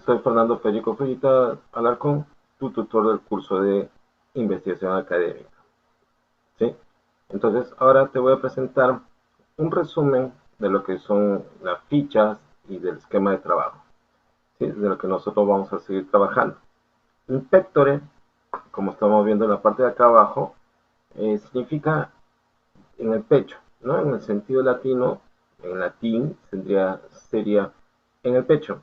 Soy Fernando Federico Fellita Alarcón, tu tutor del curso de investigación académica. ¿Sí? Entonces, ahora te voy a presentar un resumen de lo que son las fichas y del esquema de trabajo, ¿sí? De lo que nosotros vamos a seguir trabajando. Inspectore, como estamos viendo en la parte de acá abajo, significa en el pecho, ¿no? En el sentido latino, en latín, sería en el pecho,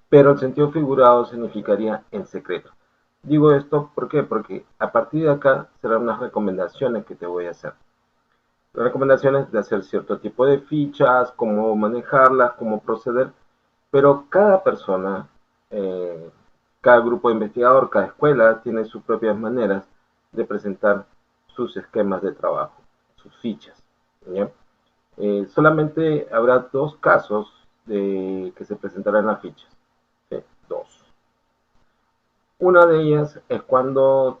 pero el sentido figurado significaría en secreto. Digo esto, ¿por qué? Porque a partir de acá serán unas recomendaciones que te voy a hacer. Las recomendaciones de hacer cierto tipo de fichas, cómo manejarlas, cómo proceder, pero cada persona, cada grupo de investigador, cada escuela tiene sus propias maneras de presentar sus esquemas de trabajo, sus fichas. ¿Ya? Solamente habrá dos casos que se presentarán las fichas. ¿Sí? Dos. Una de ellas es cuando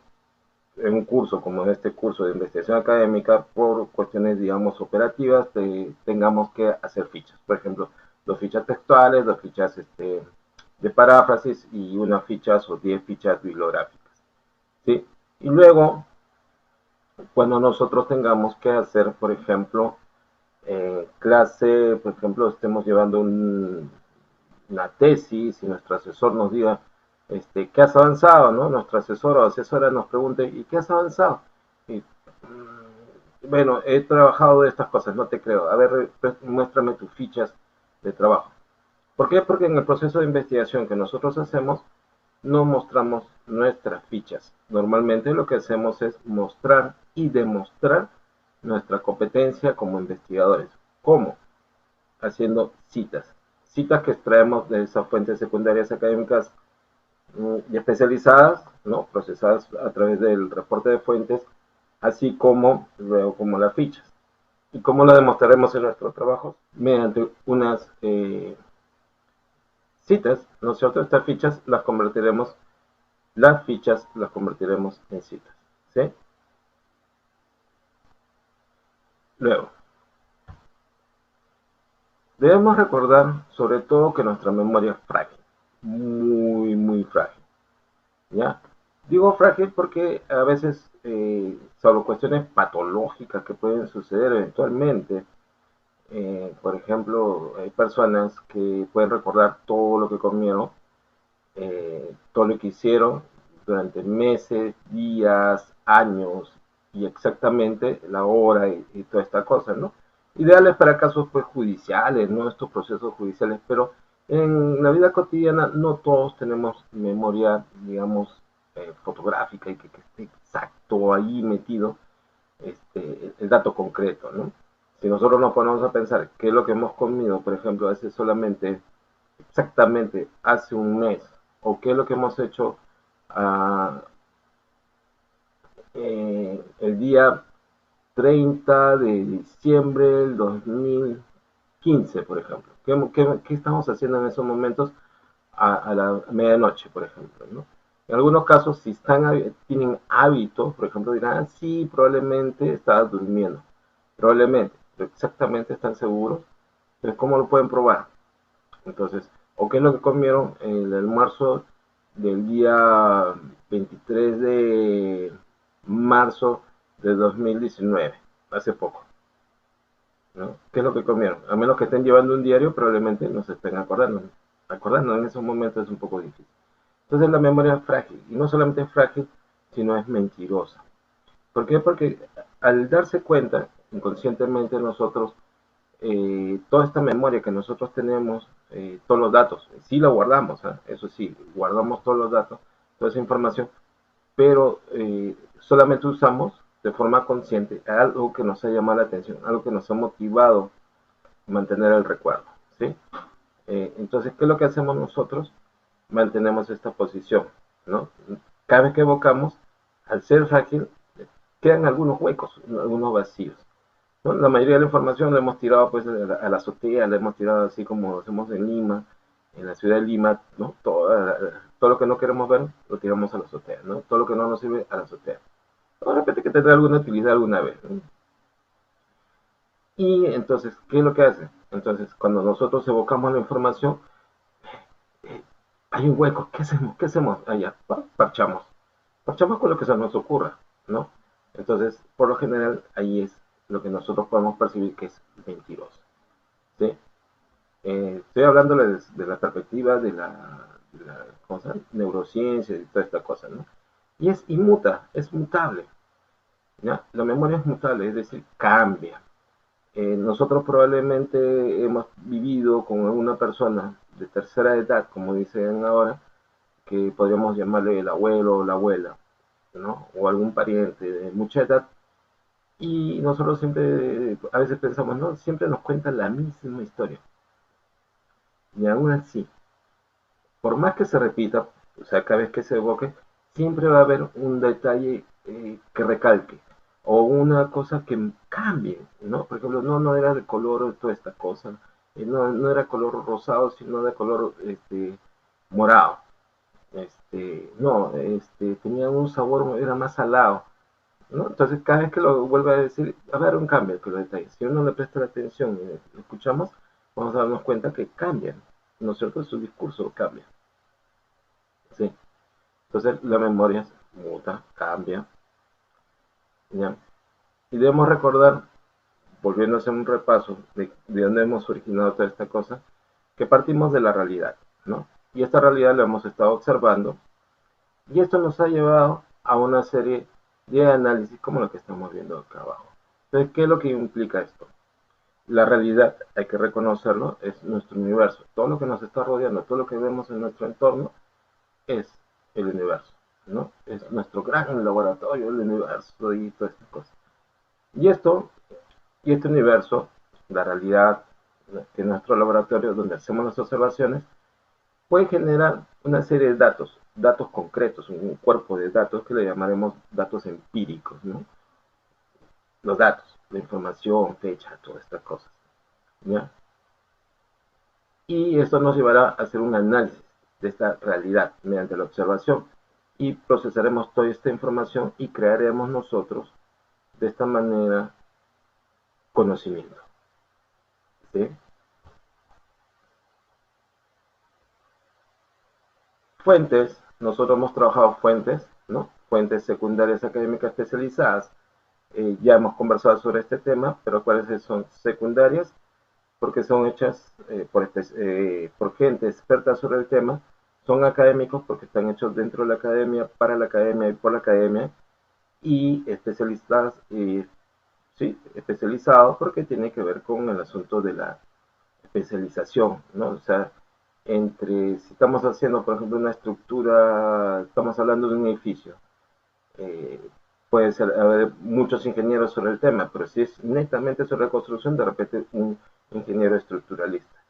en un curso como en este curso de investigación académica, por cuestiones, digamos, operativas, tengamos que hacer fichas. Por ejemplo, dos fichas textuales, dos fichas de paráfrasis y unas fichas o 10 fichas bibliográficas. ¿Sí? Y luego, cuando nosotros tengamos que hacer, por ejemplo, clase, por ejemplo, estemos llevando una tesis y nuestro asesor nos diga, ¿qué has avanzado? ¿No? Nuestro asesor o asesora nos pregunte, ¿y qué has avanzado? Y, bueno, he trabajado de estas cosas, no te creo. A ver, muéstrame tus fichas de trabajo. ¿Por qué? Porque en el proceso de investigación que nosotros hacemos, no mostramos nuestras fichas. Normalmente lo que hacemos es mostrar y demostrar nuestra competencia como investigadores. ¿Cómo? Haciendo citas. Citas que extraemos de esas fuentes secundarias académicas y especializadas, ¿no? Procesadas a través del reporte de fuentes, así como luego como las fichas. ¿Y cómo lo demostraremos en nuestro trabajo? Mediante unas citas, ¿no es cierto? Estas fichas las convertiremos en citas, ¿sí? Luego, debemos recordar sobre todo que nuestra memoria es frágil, muy, muy frágil, ¿ya? Digo frágil porque a veces, salvo cuestiones patológicas que pueden suceder eventualmente, por ejemplo, hay personas que pueden recordar todo lo que comieron, todo lo que hicieron durante meses, días, años y exactamente la hora y toda esta cosa, ¿no? Ideales para casos pues judiciales, ¿no? Estos procesos judiciales, pero en la vida cotidiana no todos tenemos memoria, digamos, fotográfica y que esté exacto ahí metido el dato concreto, ¿no? Si nosotros nos ponemos a pensar qué es lo que hemos comido, por ejemplo, hace solamente exactamente hace un mes, o qué es lo que hemos hecho uh, el día 30 de diciembre del 2015, por ejemplo. ¿Qué estamos haciendo en esos momentos a la medianoche, por ejemplo? ¿No? En algunos casos, si tienen hábito, por ejemplo, dirán, ah, sí, probablemente estabas durmiendo. Probablemente, pero exactamente están seguros. Entonces, ¿cómo lo pueden probar? Entonces, ¿o qué es lo que comieron en el almuerzo del día 23 de marzo de 2019? Hace poco, ¿no? ¿Qué es lo que comieron? A menos que estén llevando un diario, probablemente no se estén acordando. Acordando en esos momentos es un poco difícil. Entonces la memoria es frágil, y no solamente es frágil, sino es mentirosa. ¿Por qué? Porque al darse cuenta, inconscientemente nosotros toda esta memoria que nosotros tenemos, todos los datos, sí lo guardamos, ¿eh? Eso sí, guardamos todos los datos, toda esa información, pero solamente usamos de forma consciente algo que nos ha llamado la atención, algo que nos ha motivado a mantener el recuerdo, ¿sí? Entonces, ¿qué es lo que hacemos nosotros? Mantenemos esta posición, ¿no? Cada vez que evocamos, al ser frágil, quedan algunos huecos, algunos vacíos. ¿No? La mayoría de la información la hemos tirado pues a la azotea, la hemos tirado así como lo hacemos en Lima, en la ciudad de Lima, ¿no? Todo lo que no queremos ver lo tiramos a la azotea, ¿no? Todo lo que no nos sirve a la azotea. De repente que tendrá alguna utilidad alguna vez, ¿no? Y entonces, ¿qué es lo que hace? Entonces, cuando nosotros evocamos la información, hay un hueco, ¿qué hacemos? ¿Qué hacemos? Allá, parchamos. Parchamos con lo que se nos ocurra, ¿no? Entonces, por lo general, ahí es lo que nosotros podemos percibir que es mentiroso, ¿sí? Estoy hablando de la perspectiva de la cosa, neurociencia y toda esta cosa, ¿no? Y es inmuta, es mutable, ¿ya? La memoria es mutable, es decir, cambia. Nosotros probablemente hemos vivido con una persona de tercera edad, como dicen ahora, que podríamos llamarle el abuelo o la abuela, ¿no? O algún pariente de mucha edad, y nosotros siempre, a veces pensamos, no, siempre nos cuentan la misma historia. Y aún así, por más que se repita, o sea, cada vez que se evoque, siempre va a haber un detalle que recalque o una cosa que cambie, ¿no? Por ejemplo, no era de color toda esta cosa, no era color rosado, sino de color morado. No, tenía un sabor, era más salado, ¿no? Entonces, cada vez que lo vuelve a decir, va a haber un cambio que los detalles. Si uno le presta la atención y lo escuchamos, vamos a darnos cuenta que cambian, ¿no es cierto? Su discurso cambia, ¿sí? Entonces, la memoria muta, cambia, ¿ya? Y debemos recordar, volviendo a hacer un repaso de dónde hemos originado toda esta cosa, que partimos de la realidad, ¿no? Y esta realidad la hemos estado observando, y esto nos ha llevado a una serie de análisis como lo que estamos viendo acá abajo. Entonces, ¿qué es lo que implica esto? La realidad, hay que reconocerlo, es nuestro universo. Todo lo que nos está rodeando, todo lo que vemos en nuestro entorno es el universo, ¿no? Es nuestro gran laboratorio, el universo y todas estas cosas. Y este universo, la realidad que es nuestro laboratorio donde hacemos las observaciones, puede generar una serie de datos, datos concretos, un cuerpo de datos que le llamaremos datos empíricos, ¿no? Los datos, la información, fecha, todas estas cosas, ¿ya? Y esto nos llevará a hacer un análisis de esta realidad mediante la observación y procesaremos toda esta información y crearemos nosotros de esta manera conocimiento, ¿sí? Fuentes, nosotros hemos trabajado fuentes, ¿no? Fuentes secundarias académicas especializadas. Ya hemos conversado sobre este tema, pero ¿cuáles son secundarias? Porque son hechas por gente experta sobre el tema, son académicos porque están hechos dentro de la academia, para la academia y por la academia, y especializadas, sí, especializados porque tiene que ver con el asunto de la especialización, ¿no? O sea, si estamos haciendo, por ejemplo, una estructura, estamos hablando de un edificio, eh, puede ser haber muchos ingenieros sobre el tema, pero si es netamente sobre construcción, de repente un ingeniero estructuralista.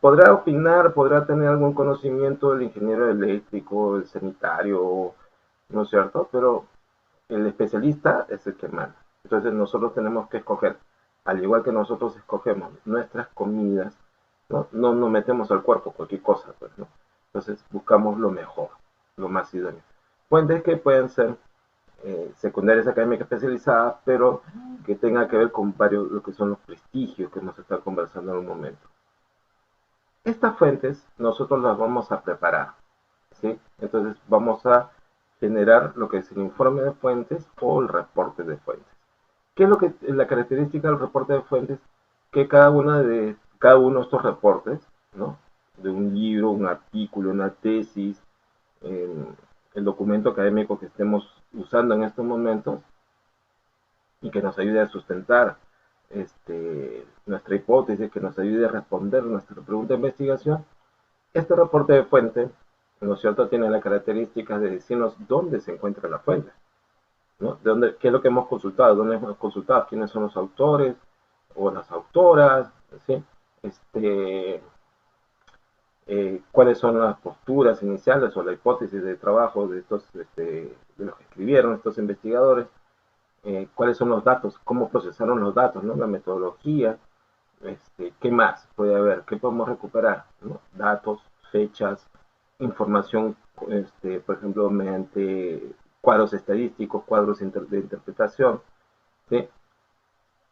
Podrá opinar, podrá tener algún conocimiento el ingeniero eléctrico, el sanitario, ¿no es cierto? Pero el especialista es el que manda. Entonces nosotros tenemos que escoger, al igual que nosotros escogemos nuestras comidas, no nos metemos al cuerpo cualquier cosa, pues, ¿no? Entonces buscamos lo mejor, lo más idóneo. Fuentes que pueden ser secundarias académicas especializadas, pero que tenga que ver con varios, lo que son los prestigios que hemos estado conversando en un momento. Estas fuentes nosotros las vamos a preparar, ¿sí? Entonces vamos a generar lo que es el informe de fuentes o el reporte de fuentes. ¿Qué es lo que la característica del reporte de fuentes? Que cada uno de estos reportes, ¿no? De un libro, un artículo, una tesis, eh, el documento académico que estemos usando en estos momentos y que nos ayude a sustentar nuestra hipótesis, que nos ayude a responder nuestra pregunta de investigación. Este reporte de fuente, ¿no es cierto?, tiene la característica de decirnos dónde se encuentra la fuente, ¿no? De dónde, qué es lo que hemos consultado, dónde hemos consultado, quiénes son los autores o las autoras, ¿sí? Cuáles son las posturas iniciales o la hipótesis de trabajo de de los que escribieron estos investigadores, cuáles son los datos, cómo procesaron los datos, ¿no? La metodología, qué más puede haber, qué podemos recuperar, ¿no? Datos, fechas, información, por ejemplo, mediante cuadros estadísticos, cuadros de interpretación, ¿sí?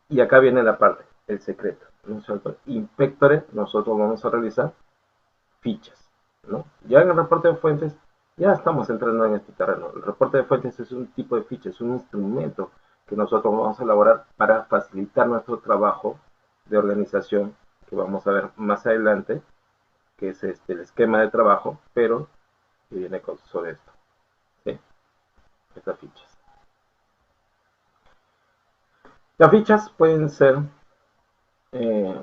Y acá viene la parte, el secreto, ¿no es cierto? Inspectores, nosotros vamos a realizar fichas. ¿no? Ya en el reporte de fuentes, ya estamos entrando en este terreno. El reporte de fuentes es un tipo de ficha, es un instrumento que nosotros vamos a elaborar para facilitar nuestro trabajo de organización, que vamos a ver más adelante, que es el esquema de trabajo, pero que viene sobre esto, ¿sí? Estas fichas. Las fichas pueden ser eh,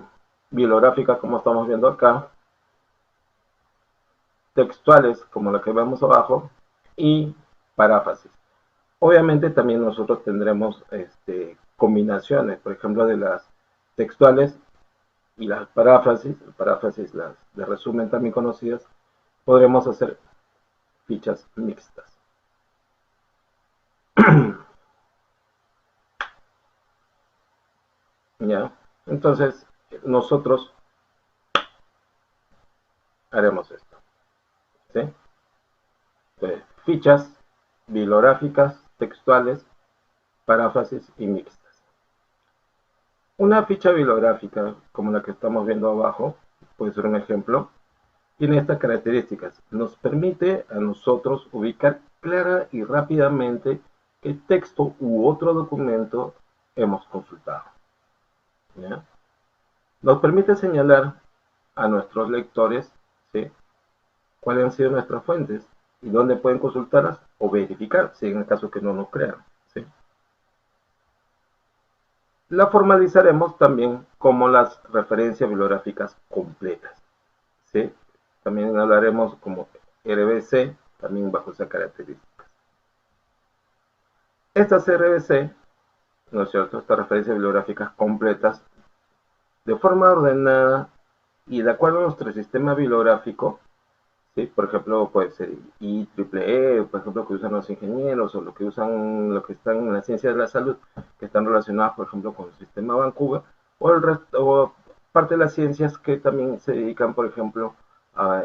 bibliográficas, como estamos viendo acá, textuales, como la que vemos abajo, y paráfrasis. Obviamente también nosotros tendremos combinaciones, por ejemplo, de las textuales y las paráfrasis las de resumen también conocidas, podremos hacer fichas mixtas. ¿Ya? Entonces, nosotros haremos esto, ¿sí? Entonces, fichas bibliográficas, textuales, paráfrasis y mixtas. Una ficha bibliográfica, como la que estamos viendo abajo, puede ser un ejemplo, tiene estas características. Nos permite a nosotros ubicar clara y rápidamente qué texto u otro documento hemos consultado, ¿ya? Nos permite señalar a nuestros lectores, ¿sí?, cuáles han sido nuestras fuentes y dónde pueden consultarlas o verificar, si en el caso que no nos crean, ¿sí? La formalizaremos también como las referencias bibliográficas completas, ¿sí? También hablaremos como RBC, también bajo esa característica. Estas RBC, ¿no es cierto?, estas referencias bibliográficas completas, de forma ordenada y de acuerdo a nuestro sistema bibliográfico, ¿sí? Por ejemplo, puede ser IEEE, por ejemplo, que usan los ingenieros, o lo que usan, lo que están en la ciencia de la salud, que están relacionadas, por ejemplo, con el sistema Vancouver, o el resto, o parte de las ciencias que también se dedican, por ejemplo, a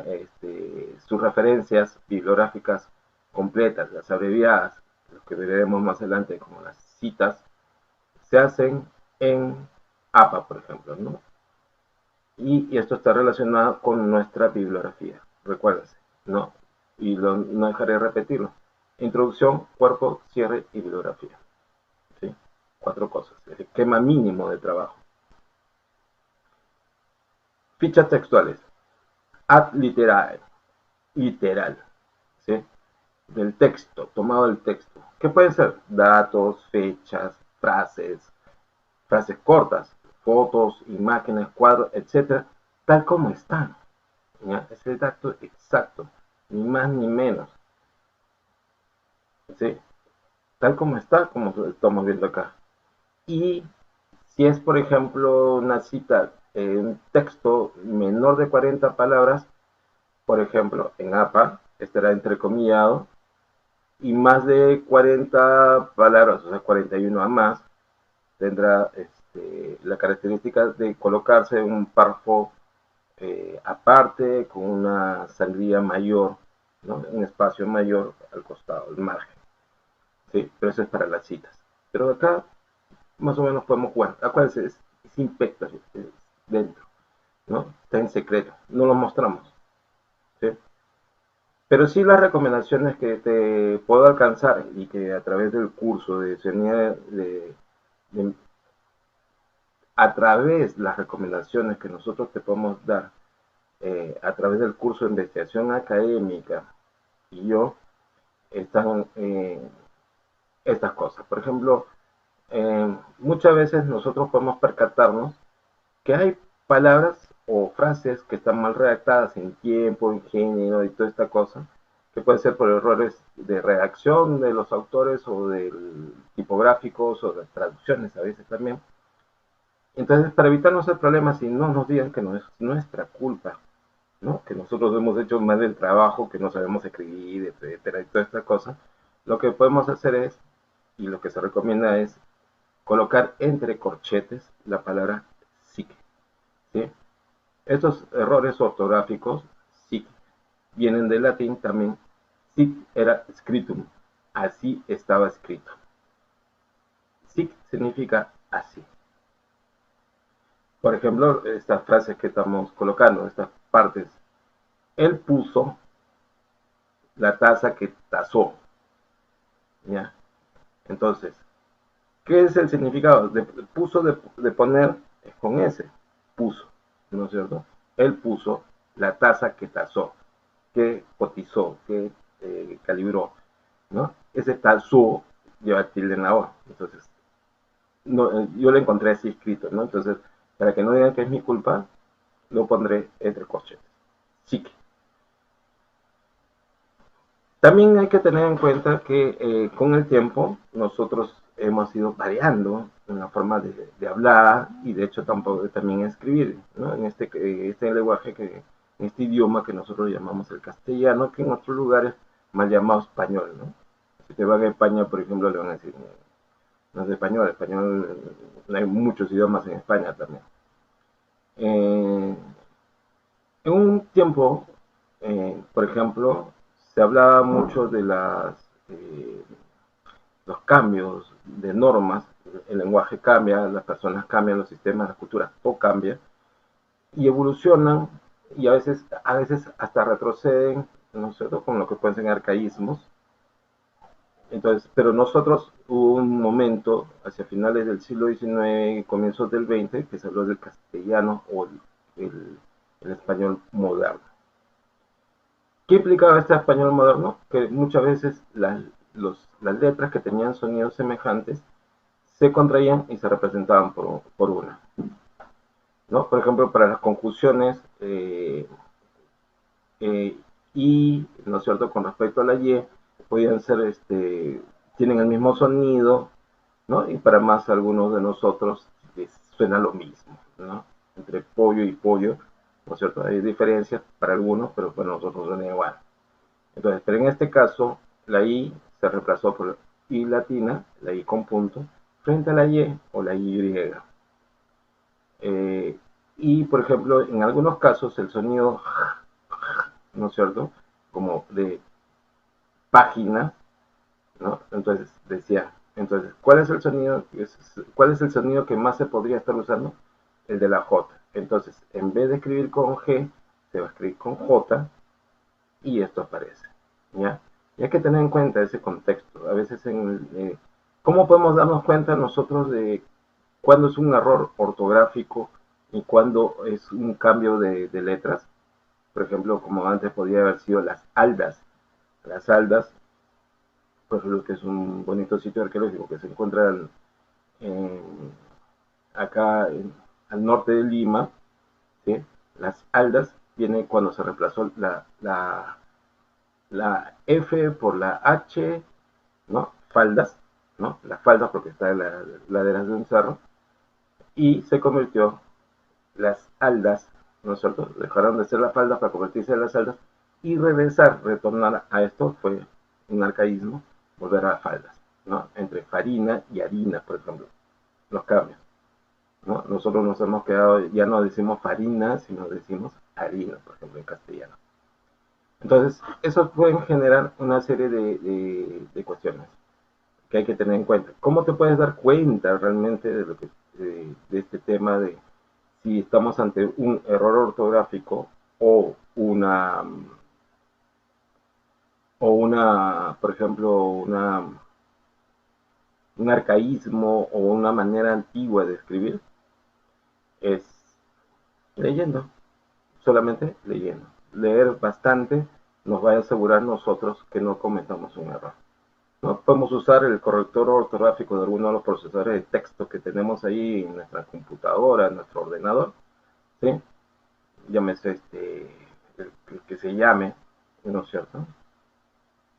sus referencias bibliográficas completas, las abreviadas, lo que veremos más adelante como las citas, se hacen en APA, por ejemplo, ¿no? Y esto está relacionado con nuestra bibliografía, recuérdense, ¿no? Y no dejaré de repetirlo. Introducción, cuerpo, cierre y bibliografía, ¿sí? 4 cosas, el esquema mínimo de trabajo. Fichas textuales, ad literae, literal, ¿sí? Del texto, tomado del texto. ¿Qué pueden ser? Datos, fechas, frases cortas, fotos, imágenes, cuadros, etcétera, tal como están. ¿Ya? Es el dato exacto, ni más ni menos, ¿sí? Tal como está, como estamos viendo acá. Y si es, por ejemplo, una cita en un texto menor de 40 palabras, por ejemplo, en APA, estará entrecomillado, y más de 40 palabras, o sea, 41 a más, tendrá la característica de colocarse en un párrafo aparte, con una sangría mayor, ¿no? Un espacio mayor al costado, al margen, ¿sí? Pero eso es para las citas. Pero acá, más o menos podemos jugar. Acuérdense, es impecto, es dentro, ¿no? Está en secreto, no lo mostramos, ¿sí? Pero sí las recomendaciones que te puedo alcanzar y que a través del curso de ciudadanía de a través de las recomendaciones que nosotros te podemos dar a través del curso de investigación académica y yo, están estas cosas. Por ejemplo, muchas veces nosotros podemos percatarnos que hay palabras o frases que están mal redactadas en tiempo, en género y toda esta cosa, que puede ser por errores de redacción de los autores o de tipográficos o de traducciones a veces también. Entonces, para evitarnos el problema, si no nos digan que no es nuestra culpa, ¿no?, que nosotros hemos hecho mal el trabajo, que no sabemos escribir, etcétera, y toda esta cosa, lo que podemos hacer es, y lo que se recomienda es, colocar entre corchetes la palabra psique, ¿sí? Estos errores ortográficos, psique, vienen del latín también. Sic era scriptum, así estaba escrito. Sic significa así. Por ejemplo, estas frases que estamos colocando, estas partes, Él puso la taza que tasó, ¿ya? Entonces, ¿qué es el significado? Puso de poner es con S, puso, ¿no es cierto? Él puso la taza que tasó, que cotizó, que calibró, ¿no? Ese tasó lleva tilde en la O. Entonces, no, yo lo encontré así escrito, ¿no? Entonces, para que no digan que es mi culpa, lo pondré entre corchetes. Sí que. También hay que tener en cuenta que con el tiempo nosotros hemos ido variando en la forma de hablar y de hecho tampoco, también escribir, ¿no? En este lenguaje, en este idioma que nosotros llamamos el castellano, que en otros lugares mal llamado español, ¿no? Si te van a España, por ejemplo, le van a decir, no es español, hay muchos idiomas en España también. Eh, en un tiempo, por ejemplo, se hablaba mucho de los cambios de normas, el lenguaje cambia, las personas cambian, los sistemas, las culturas, todo cambia, y evolucionan, y a veces hasta retroceden, ¿no es cierto?, con lo que pueden ser arcaísmos. Entonces, pero nosotros hubo un momento, hacia finales del siglo XIX, comienzos del XX, que se habló del castellano o el español moderno. ¿Qué implicaba este español moderno? Que muchas veces las letras que tenían sonidos semejantes se contraían y se representaban por una, ¿no? Por ejemplo, para las conjunciones eh, y, ¿no es cierto?, con respecto a la Y, podían ser, tienen el mismo sonido, ¿no? Y para más algunos de nosotros suena lo mismo, ¿no? Entre pollo y pollo, ¿no es cierto? Hay diferencias para algunos, pero para nosotros suena igual. Entonces, pero en este caso, la I se reemplazó por I latina, la I con punto, frente a la Y o la Y. Eh, y, por ejemplo, en algunos casos, el sonido, ¿no es cierto?, como de página, ¿no? Entonces, decía, entonces, ¿cuál es el sonido que más se podría estar usando? El de la J. Entonces, en vez de escribir con G, se va a escribir con J y esto aparece, ¿ya? Y hay que tener en cuenta ese contexto. A veces, ¿cómo podemos darnos cuenta nosotros de cuándo es un error ortográfico y cuándo es un cambio de letras? Por ejemplo, como antes podía haber sido las aldas. Las aldas, por ejemplo, que es un bonito sitio arqueológico que se encuentra acá al norte de Lima, ¿sí? Las aldas viene cuando se reemplazó la F por la H, ¿no? Faldas, ¿no? Las faldas porque está en las laderas de un cerro, y se convirtió las aldas, ¿no es cierto? Dejaron de ser las faldas para convertirse en las aldas, y retornar a esto fue un arcaísmo, volver a faldas, ¿no? Entre farina y harina, por ejemplo, los cambios, ¿no? Nosotros nos hemos quedado, ya no decimos farina, sino decimos harina, por ejemplo, en castellano. Entonces, eso pueden generar una serie de cuestiones que hay que tener en cuenta. ¿Cómo te puedes dar cuenta realmente de este tema de si estamos ante un error ortográfico por ejemplo, un arcaísmo o una manera antigua de escribir? Es leyendo, solamente leyendo. Leer bastante nos va a asegurar nosotros que no cometamos un error. No podemos usar el corrector ortográfico de alguno de los procesadores de texto que tenemos ahí en nuestra computadora, en nuestro ordenador, ¿sí? Llámese el que se llame, ¿no es cierto?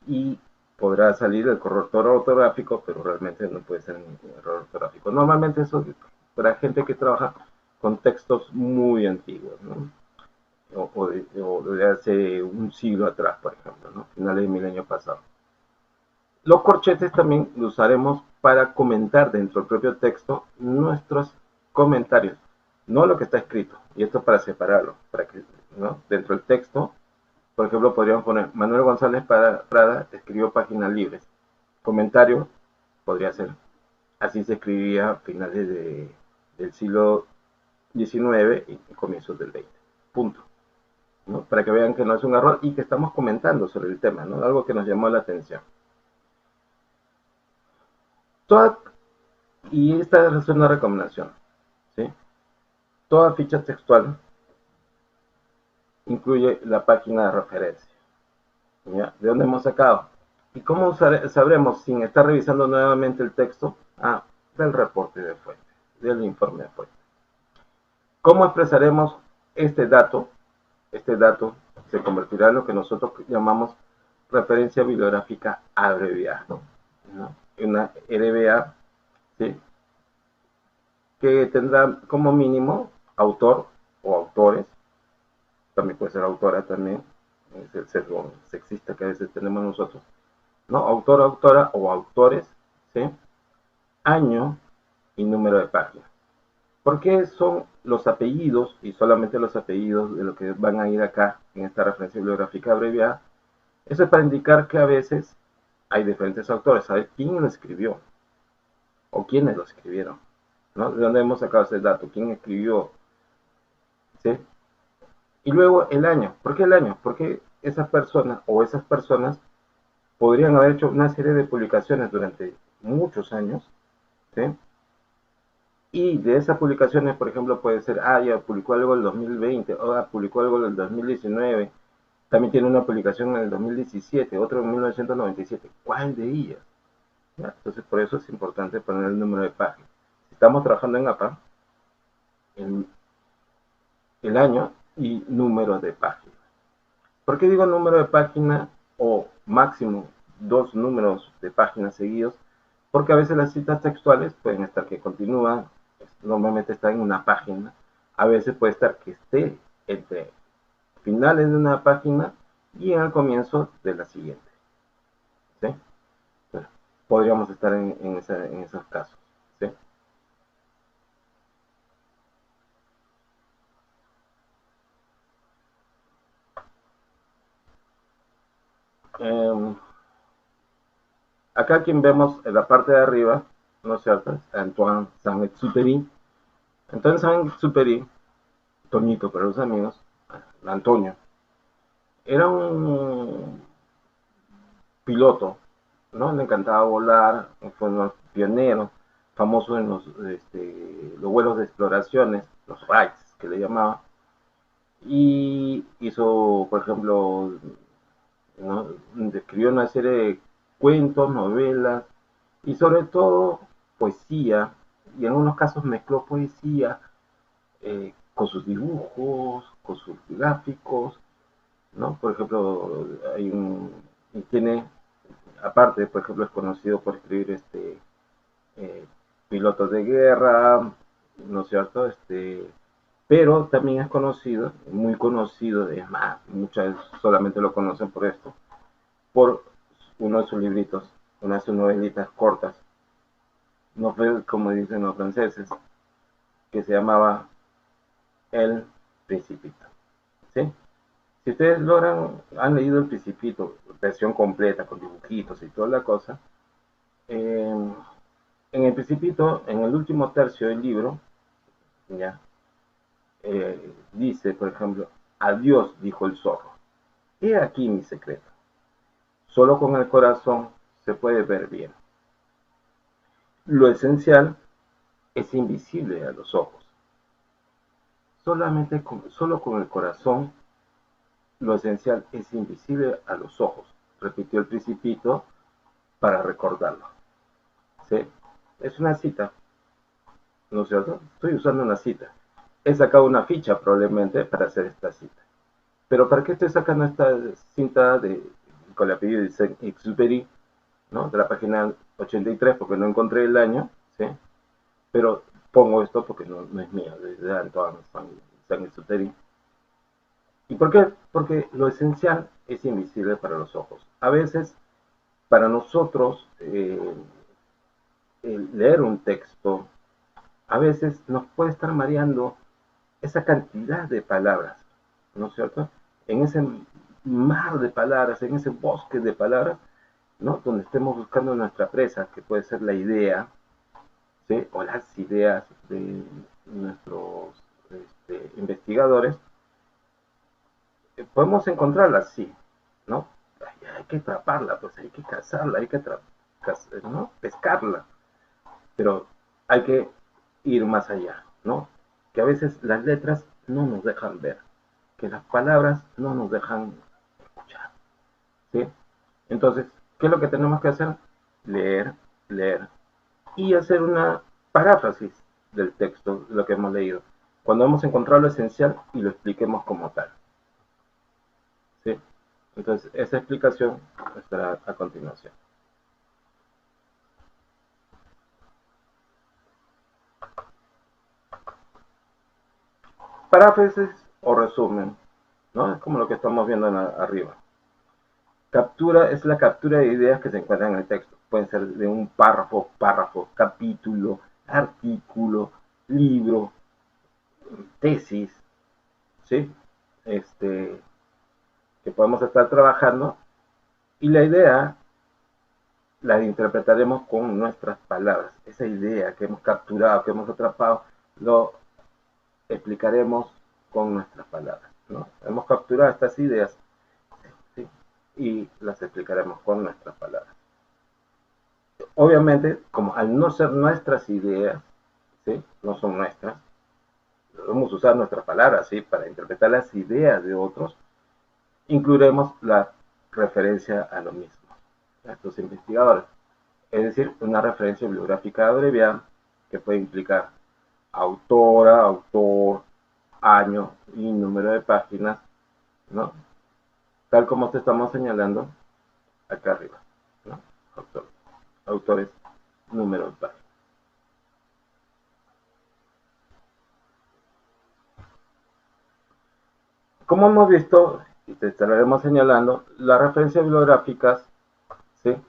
Y podrá salir el corrector ortográfico, pero realmente no puede ser un error ortográfico. Normalmente eso es para gente que trabaja con textos muy antiguos, ¿no? O de hace un siglo atrás, por ejemplo, ¿no? Finales del milenio pasado. Los corchetes también los usaremos para comentar dentro del propio texto nuestros comentarios, no lo que está escrito. Y esto para separarlo, para que, ¿no? Dentro del texto, por ejemplo, podríamos poner Manuel González Prada escribió Páginas Libres. Comentario podría ser, así se escribía a finales del siglo XIX y comienzos del XX. Punto. ¿no? Para que vean que no es un error y que estamos comentando sobre el tema, ¿no? Algo que nos llamó la atención. Toda, y esta es una recomendación, ¿sí? Toda ficha textual incluye la página de referencia. ¿Ya? ¿De dónde hemos sacado? ¿Y cómo sabremos sin estar revisando nuevamente el texto? Ah, del reporte de fuente, del informe de fuente. ¿Cómo expresaremos este dato? Este dato se convertirá en lo que nosotros llamamos referencia bibliográfica abreviada, ¿no? Una RBA, ¿sí? Que tendrá como mínimo autor o autores, también puede ser autora también, es el sesgo sexista que a veces tenemos nosotros, ¿no? Autor, autora o autores, ¿sí? Año y número de página. ¿Por qué son los apellidos y solamente los apellidos de lo que van a ir acá en esta referencia bibliográfica abreviada? Eso es para indicar que a veces hay diferentes autores, ¿sabe quién lo escribió? ¿O quiénes lo escribieron? ¿No? ¿De dónde hemos sacado ese dato? ¿Quién escribió? ¿Sí? Y luego el año. ¿Por qué el año? Porque esa persona o esas personas podrían haber hecho una serie de publicaciones durante muchos años, ¿sí? Y de esas publicaciones, por ejemplo, puede ser, ya publicó algo en el 2020, o publicó algo en el 2019, también tiene una publicación en el 2017, otro en 1997. ¿Cuál de ellas? ¿Ya? Entonces, por eso es importante poner el número de página. Si estamos trabajando en APA, el año y número de página. ¿Por qué digo número de página o máximo dos números de páginas seguidos? Porque a veces las citas textuales pueden estar que continúan, normalmente está en una página, a veces puede estar que esté entre finales de una página y en el comienzo de la siguiente. ¿Sí? Entonces, podríamos estar en esos casos. ¿Sí? Eh, Acá quien vemos en la parte de arriba, ¿no es cierto? Antoine Saint-Exupéry. Antoine Saint-Exupéry, Toñito para los amigos, Antonio, era un piloto, ¿no? Le encantaba volar, fue un pionero, famoso en los vuelos de exploraciones, los raids que le llamaba, y hizo, por ejemplo, ¿no? Escribió una serie de cuentos, novelas y sobre todo poesía, y en algunos casos mezcló poesía con sus dibujos, con sus gráficos, ¿no? Por ejemplo, y tiene, aparte, por ejemplo, es conocido por escribir eh, pilotos de guerra, ¿no es cierto? Pero también es conocido, muy conocido, es más, muchas solamente lo conocen por esto, por uno de sus libritos, una de sus novelitas cortas, no fue como dicen los franceses, que se llamaba El Principito. ¿Sí? Si ustedes han leído El Principito, versión completa, con dibujitos y toda la cosa, en El Principito, en el último tercio del libro, ya, dice, por ejemplo, adiós, dijo el zorro. He aquí mi secreto. Solo con el corazón se puede ver bien. Lo esencial es invisible a los ojos. Solo con el corazón, lo esencial es invisible a los ojos, repitió el Principito para recordarlo. ¿Sí? Es una cita, ¿no es cierto? Estoy usando una cita. He sacado una ficha probablemente para hacer esta cita. Pero ¿para qué estoy sacando esta cinta con el apellido de Saint-Exupéry, ¿no? De la página 83 porque no encontré el año, ¿sí? Pero pongo esto porque no es mío, de Antoine Saint-Exupéry. ¿Y por qué? Porque lo esencial es invisible para los ojos. A veces, para nosotros, leer un texto, a veces nos puede estar mareando esa cantidad de palabras, ¿no es cierto? En ese mar de palabras, en ese bosque de palabras, ¿no? Donde estemos buscando nuestra presa, que puede ser la idea, ¿sí? O las ideas de nuestros investigadores, ¿Podemos encontrarla? Sí, ¿no? Hay que atraparla, pues hay que cazarla, hay que ¿no? Pescarla, pero hay que ir más allá, ¿no? Que a veces las letras no nos dejan ver, que las palabras no nos dejan escuchar, ¿sí? Entonces, ¿qué es lo que tenemos que hacer? Leer, leer y hacer una paráfrasis del texto, lo que hemos leído, cuando hemos encontrado lo esencial y lo expliquemos como tal, ¿sí? Entonces, esa explicación estará a continuación. Paráfrasis o resumen, ¿no? Es como lo que estamos viendo arriba. Captura es la captura de ideas que se encuentran en el texto. Pueden ser de un párrafo, capítulo, artículo, libro, tesis, ¿sí? Este, que podemos estar trabajando y la idea la interpretaremos con nuestras palabras. Esa idea que hemos capturado, que hemos atrapado, lo explicaremos con nuestras palabras, ¿no? Hemos capturado estas ideas, ¿sí? Y las explicaremos con nuestras palabras. Obviamente, como al no ser nuestras ideas, ¿sí? No son nuestras, debemos usar nuestras palabras, ¿sí? Para interpretar las ideas de otros, incluiremos la referencia a lo mismo, a estos investigadores. Es decir, una referencia bibliográfica abreviada que puede implicar autora, autor, año y número de páginas, ¿no? Tal como te estamos señalando acá arriba, ¿no? Autor, autores, número de páginas. Como hemos visto, y te estaremos señalando, las referencias bibliográficas, ¿sí?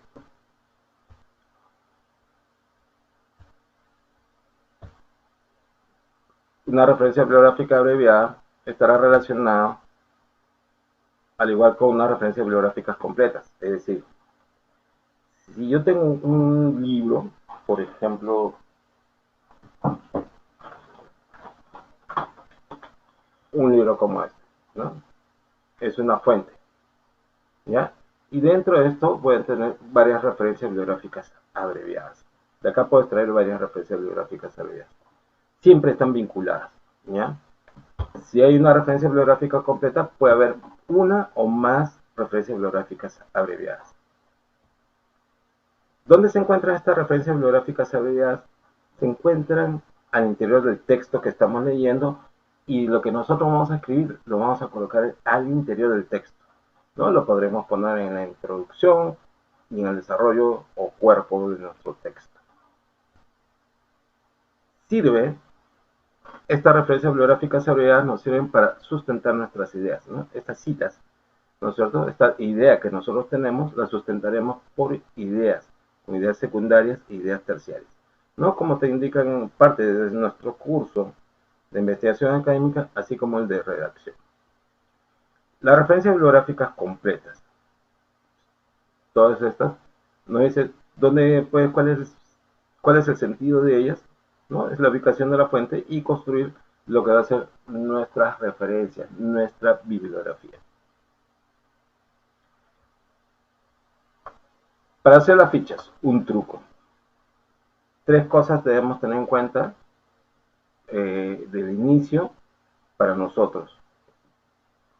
Una referencia bibliográfica abreviada estará relacionada al igual con unas referencias bibliográficas completas. Es decir, si yo tengo un libro, por ejemplo, un libro como este, ¿no? Es una fuente, ¿ya? Y dentro de esto voy a tener varias referencias bibliográficas abreviadas. De acá puedo extraer varias referencias bibliográficas abreviadas. Siempre están vinculadas, ¿ya? Si hay una referencia bibliográfica completa, puede haber una o más referencias bibliográficas abreviadas. ¿Dónde se encuentran estas referencias bibliográficas abreviadas? Se encuentran al interior del texto que estamos leyendo y lo que nosotros vamos a escribir lo vamos a colocar al interior del texto, ¿no? Lo podremos poner en la introducción y en el desarrollo o cuerpo de nuestro texto. Sirve, estas referencias bibliográficas abreviadas nos sirven para sustentar nuestras ideas, ¿no? Estas citas, ¿no es cierto? Esta idea que nosotros tenemos la sustentaremos por ideas, ideas secundarias e ideas terciarias, ¿no? Como te indican en parte de nuestro curso de investigación académica, así como el de redacción. Las referencias bibliográficas completas, todas estas, no dice dónde, pues, cuál es el sentido de ellas, ¿no? Es la ubicación de la fuente y construir lo que va a ser nuestras referencias, nuestra bibliografía. Para hacer las fichas, un truco. Tres cosas debemos tener en cuenta del inicio para nosotros.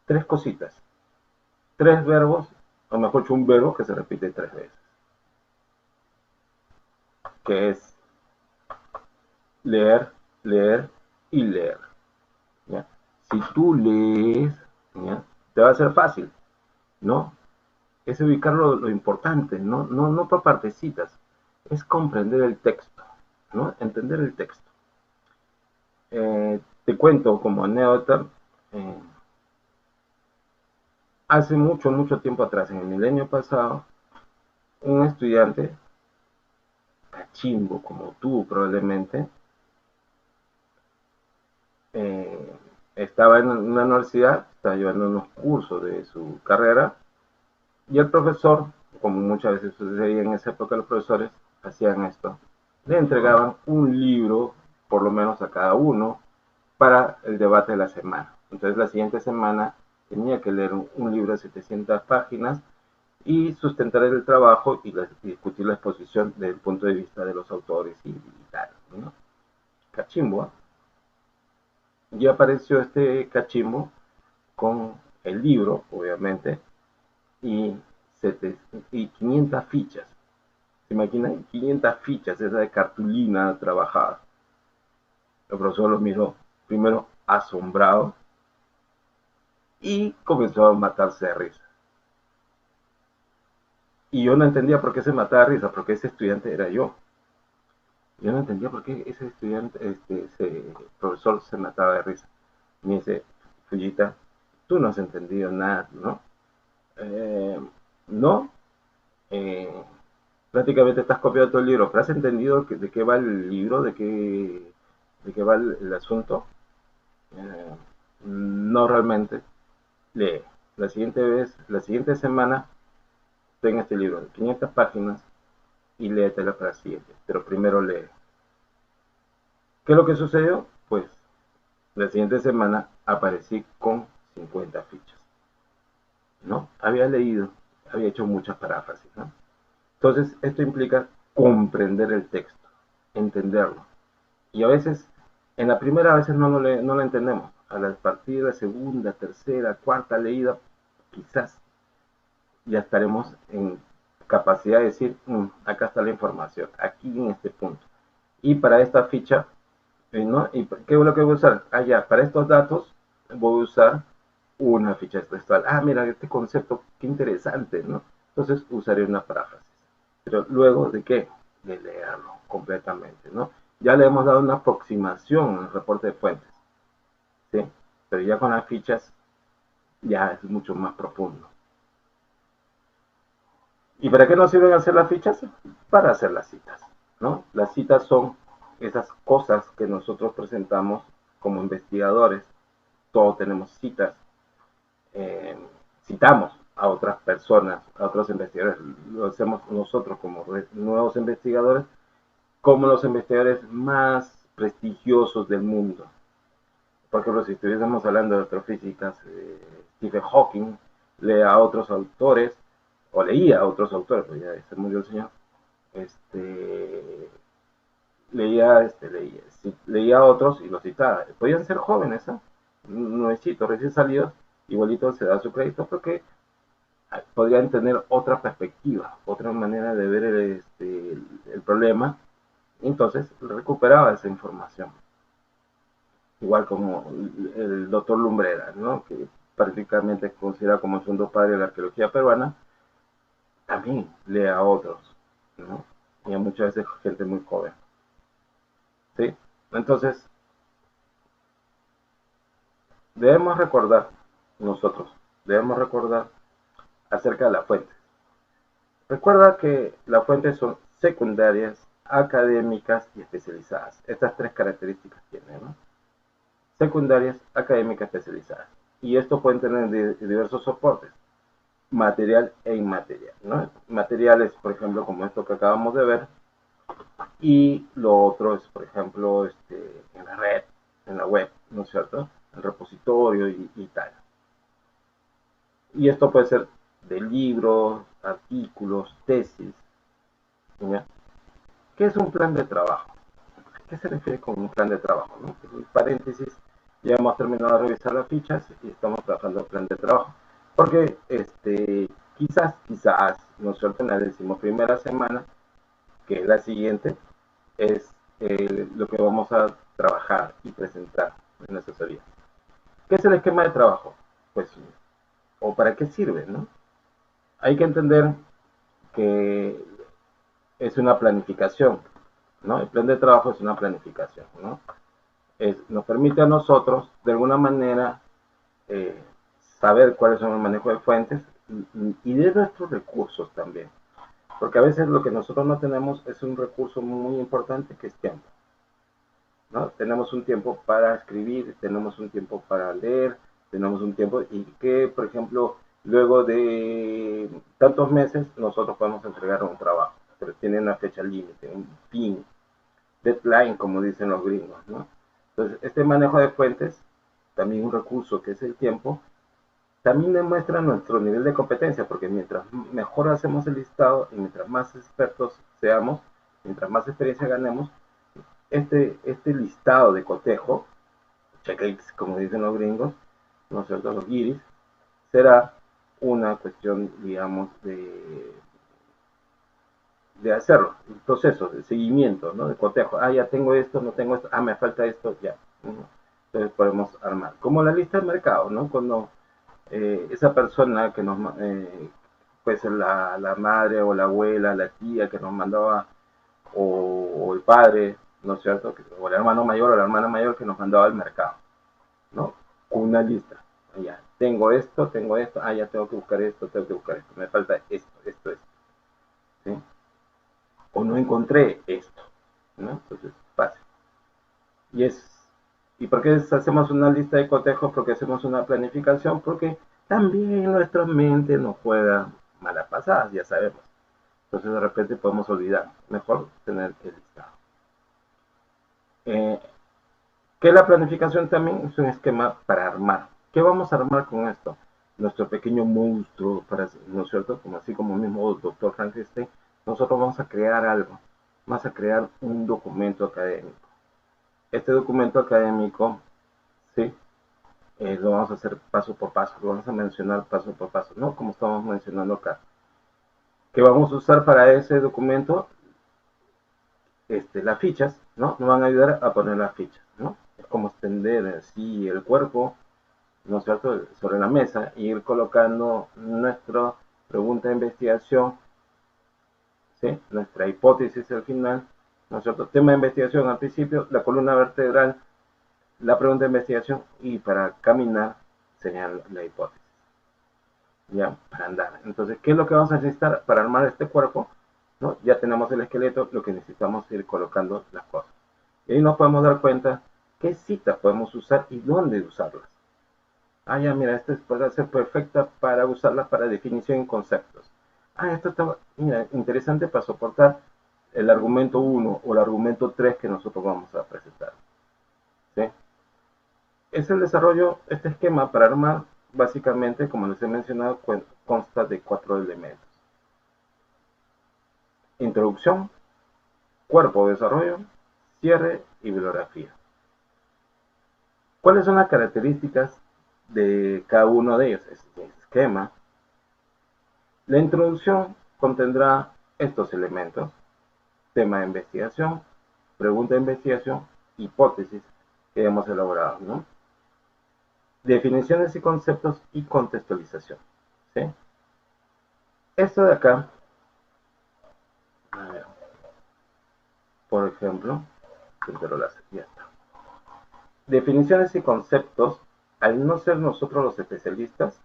Tres cositas. Tres verbos, o mejor dicho, un verbo que se repite tres veces. Que es leer, leer y leer. ¿Ya? Si tú lees, ¿ya? Te va a ser fácil, ¿no? Es ubicar lo importante, no por partecitas, es comprender el texto, ¿no? Entender el texto. Te cuento como anécdota, eh, hace mucho, mucho tiempo atrás, en el milenio pasado, un estudiante, cachimbo como tú probablemente, eh, estaba en una universidad, estaba llevando unos cursos de su carrera, y el profesor, como muchas veces sucedía en esa época, los profesores hacían esto, le entregaban un libro, por lo menos a cada uno, para el debate de la semana. Entonces la siguiente semana tenía que leer un libro de 700 páginas y sustentar el trabajo y discutir la exposición desde el punto de vista de los autores y tal, ¿no? Cachimbo, ¿eh? Y apareció este cachimbo con el libro, obviamente, y, y 500 fichas. ¿Se imaginan? 500 fichas, esa de cartulina trabajada. El profesor lo miró primero asombrado y comenzó a matarse de risa. Y yo no entendía por qué se mataba de risa, porque ese estudiante era yo. Yo no entendía por qué ese estudiante, ese profesor se mataba de risa. Me dice, Fujita, tú no has entendido nada, ¿no? No, eh, prácticamente estás copiando todo el libro, pero has entendido de qué va el libro, de qué va el asunto. Eh, no realmente. Lee. La siguiente vez, la siguiente semana, ten este libro de 500 páginas y léetela para la siguiente. Pero primero lee. ¿Qué es lo que sucedió? Pues la siguiente semana aparecí con 50 fichas. ¿No? Había leído, había hecho muchas paráfrasis, ¿no? Entonces, esto implica comprender el texto, entenderlo. Y a veces, en la primera, a veces no lo entendemos. A partir de la segunda, tercera, cuarta leída, quizás ya estaremos en capacidad de decir, acá está la información, aquí en este punto. Y para esta ficha, ¿no? ¿Y qué es lo que voy a usar? Ah, ya, para estos datos voy a usar una ficha textual. Ah, mira, este concepto, qué interesante, ¿no? Entonces usaré una paráfrasis. Pero luego de qué? De leerlo completamente, ¿no? Ya le hemos dado una aproximación al reporte de fuentes, ¿sí? Pero ya con las fichas ya es mucho más profundo. ¿Y para qué nos sirven hacer las fichas? Para hacer las citas, ¿no? Las citas son esas cosas que nosotros presentamos como investigadores. Todos tenemos citas. Eh, Citamos a otras personas, a otros investigadores. Lo hacemos nosotros como nuevos investigadores, como los investigadores más prestigiosos del mundo. Por ejemplo, si estuviésemos hablando de astrofísicas, Stephen Hawking lee a otros autores, o leía a otros autores, porque ya se murió el señor, este, leía a otros y los citaba. Podían ser jóvenes, ¿eh? Nuevecitos, recién salidos, igualito se da su crédito porque podrían tener otra perspectiva, otra manera de ver el problema, y entonces recuperaba esa información. Igual como el doctor Lumbrera, ¿no? Que prácticamente es considerado como el segundo padre de la arqueología peruana, también lee a otros, ¿no? Y a muchas veces gente muy joven, ¿sí? Entonces, debemos recordar, nosotros, debemos recordar acerca de la fuente. Recuerda que las fuentes son secundarias, académicas y especializadas. Estas tres características tienen, ¿no? Secundarias, académicas, especializadas. Y esto pueden tener diversos soportes, material e inmaterial, ¿no? Materiales, por ejemplo, como esto que acabamos de ver, y lo otro es, por ejemplo, en la red, en la web, ¿no es cierto? El repositorio y tal. Y esto puede ser de libros, artículos, tesis. ¿Ya? ¿Qué es un plan de trabajo? ¿A qué se refiere con un plan de trabajo? ¿No? En paréntesis, ya hemos terminado de revisar las fichas y estamos trabajando el plan de trabajo. Porque quizás, ¿no es cierto? En la decimoprimera semana, que es la siguiente, es lo que vamos a trabajar y presentar en la asesoría. ¿Qué es el esquema de trabajo? Pues, o para qué sirve, ¿no? Hay que entender que es una planificación, ¿no? El plan de trabajo es una planificación, ¿no? Nos permite a nosotros, de alguna manera, eh, saber cuáles son el manejo de fuentes y de nuestros recursos también. Porque a veces lo que nosotros no tenemos es un recurso muy importante que es tiempo, ¿no? Tenemos un tiempo para escribir, tenemos un tiempo para leer, tenemos un tiempo y que, por ejemplo, luego de tantos meses nosotros podemos entregar un trabajo, pero tiene una fecha límite, un fin, deadline, como dicen los gringos, ¿no? Entonces, este manejo de fuentes, también un recurso que es el tiempo, también demuestra nuestro nivel de competencia, porque mientras mejor hacemos el listado y mientras más expertos seamos, mientras más experiencia ganemos, este listado de cotejo, checklist, como dicen los gringos, ¿no es cierto? Los guiris, será una cuestión, digamos, de hacerlo, un proceso de seguimiento, ¿no? De cotejo. Ah, ya tengo esto, no tengo esto, ah, me falta esto, ya. Entonces podemos armar. Como la lista de mercado, ¿no? Cuando esa persona que nos, puede ser la madre o la abuela, la tía que nos mandaba, o el padre, ¿no es cierto? O el hermano mayor o la hermana mayor que nos mandaba al mercado, ¿no? Con una lista. Ya, tengo esto, ah, ya tengo que buscar esto, tengo que buscar esto, me falta esto, ¿sí? O no encontré esto, ¿no? Entonces, fácil. Y ¿y por qué hacemos una lista de cotejos? Porque hacemos una planificación, porque también nuestra mente nos juega malas pasadas, ya sabemos. Entonces de repente podemos olvidar. Mejor tener el listado. Eh, que la planificación también es un esquema para armar. ¿Qué vamos a armar con esto? Nuestro pequeño monstruo, ¿no es cierto? Como así como mismo doctor Frankenstein, nosotros vamos a crear algo. Vamos a crear un documento académico. Este documento académico, ¿sí? Lo vamos a hacer paso por paso, lo vamos a mencionar paso por paso, ¿no? Como estamos mencionando acá. ¿Qué vamos a usar para ese documento? Las fichas, ¿no? Nos van a ayudar a poner las fichas, ¿no? Es como extender así el cuerpo, ¿no es cierto?, sobre la mesa e ir colocando nuestra pregunta de investigación, ¿sí? Nuestra hipótesis al final, ¿no es cierto? Tema de investigación al principio, la columna vertebral, la pregunta de investigación y para caminar sería la hipótesis, ¿ya? Para andar. Entonces, ¿qué es lo que vamos a necesitar para armar este cuerpo? ¿No? Ya tenemos el esqueleto, lo que necesitamos es ir colocando las cosas. Y ahí nos podemos dar cuenta qué citas podemos usar y dónde usarlas. Ah, ya, mira, esta puede ser perfecta para usarla para definición en conceptos. Ah, esto está, mira, interesante para soportar el argumento 1 o el argumento 3 que nosotros vamos a presentar. ¿Sí? Es el desarrollo, este esquema para armar, básicamente, como les he mencionado, consta de 4 elementos. Introducción, cuerpo de desarrollo, cierre y bibliografía. ¿Cuáles son las características de cada uno de ellos? Este esquema. La introducción contendrá estos elementos: tema de investigación, pregunta de investigación, hipótesis que hemos elaborado, ¿no? Definiciones y conceptos y contextualización, ¿sí? Esto de acá, a ver, por ejemplo, ya está. Definiciones y conceptos, al no ser nosotros los especialistas,